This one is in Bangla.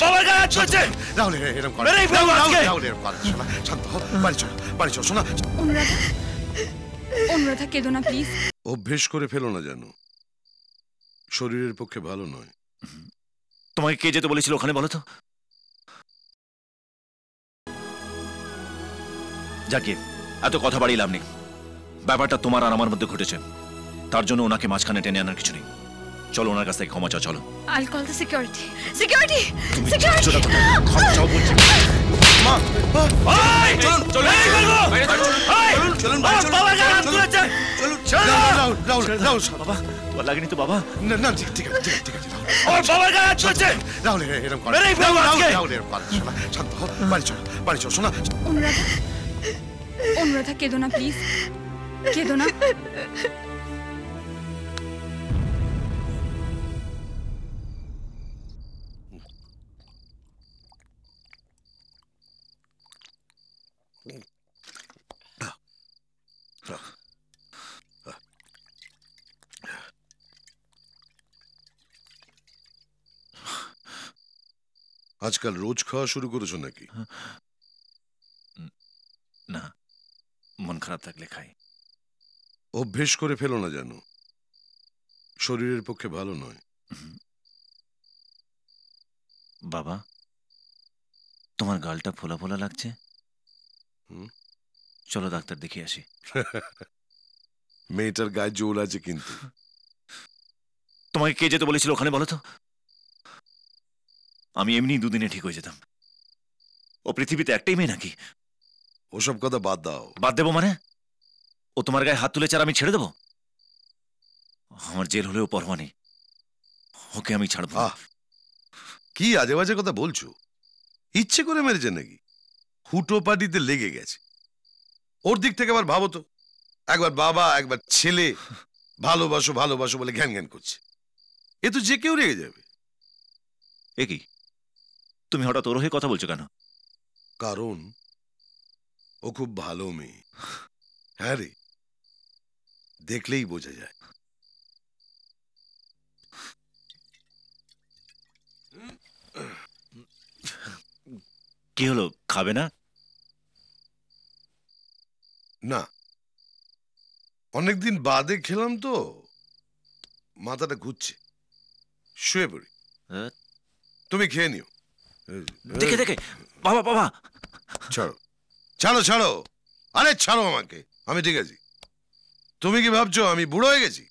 বাবার গায়ে হাত তুলেছে। রাহুল এরকম করে রাহুল এরকম করে শোনা, শান্ত হও, বাড়ি চল শোনা। অনুরাধা কেঁদো না প্লিজ। অভ্যেস করে ফেলো না যেন, শরীরের পক্ষে ভালো নয়। তোমাকে কে যেতে বলেছিল ওখানে বলো তো? যাকে এত কথা বাড়িয়ে লাভ নেই। ব্যাপারটা তোমার আর আমার মধ্যে ঘটেছে, তার জন্য ওনাকে মাঝখানে টেনে আনার কিছু নেই। চলো ওনার কাছ থেকে ক্ষমা চাও। চলো। I'll call the security. Security! Security! ক্ষমা চাও বলছি। মা চলুন চলুন চলুন বাবার গায়ে হাত তুলেছে। রাহুল বাবা তোমার লাগেনি তো বাবা? না ঠিক আছে ওর বাবার গায়ে হাত তুলেছে। রাহুল এরকম করে রাহুল এরকম করে শোনা, শান্ত হও, বাড়ি চল শোনা। অনুরাধা কেঁদো না প্লিজ, কেঁদো না। আজকাল রোজ খাওয়া শুরু করেছো নাকি? না, মন খারাপ থাকলে খাই। অভ্যেস করে ফেলো না যেন, শরীরের পক্ষে ভালো নয়। বাবা তোমার গালটা ফোলা ফোলা লাগছে, চলো ডাক্তার দেখিয়ে আসি। মেয়েটার গায়ে জোর আছে কিন্তু। তোমাকে কে যেতে বলেছিল ওখানে বলো তো? আমি এমনি দুদিনে ঠিক হয়ে যেতাম। ও পৃথিবীতে একটাই মেয়ে নাকি? ওসব কথা বাদ দাও। বাদ দেবো মানে? ও তোমার গায়ে হাত তুলেছে আর আমি ছেড়ে দেবো? আমার জেল হলেও পরোয়া নেই, ওকে আমি ছাড়বো। কি আজে বাজে কথা বলছো? ইচ্ছে করে মেরেছে নাকি? হুটো পাটিতে লেগে গেছে। ওর দিক থেকে আবার ভাবো তো, একবার বাবা একবার ছেলে ভালোবাসো ভালোবাসো বলে ঘ্যান ঘ্যান করছে। এ তো যে কেউ রেগে যাবে। এ কি তুমি হঠাৎ ওর হয়ে কথা বলছো কেন? কারণ ও খুব ভালো মেয়ে। হ্যাঁ রে, দেখলেই বোঝা যায়। কি হলো, খাবে না? না, অনেকদিন বাদে খেলাম তো মাথাটা ঘুরছে, শুয়ে পড়ি। তুমি খেয়ে নিও। দেখে দেখে বাবা বাবা ছাড়ো ছাড়ো ছাড়ো, আরে ছাড়ো আমাকে, আমি ঠিক আছি। তুমি কি ভাবছো আমি বুড়ো হয়ে গেছি?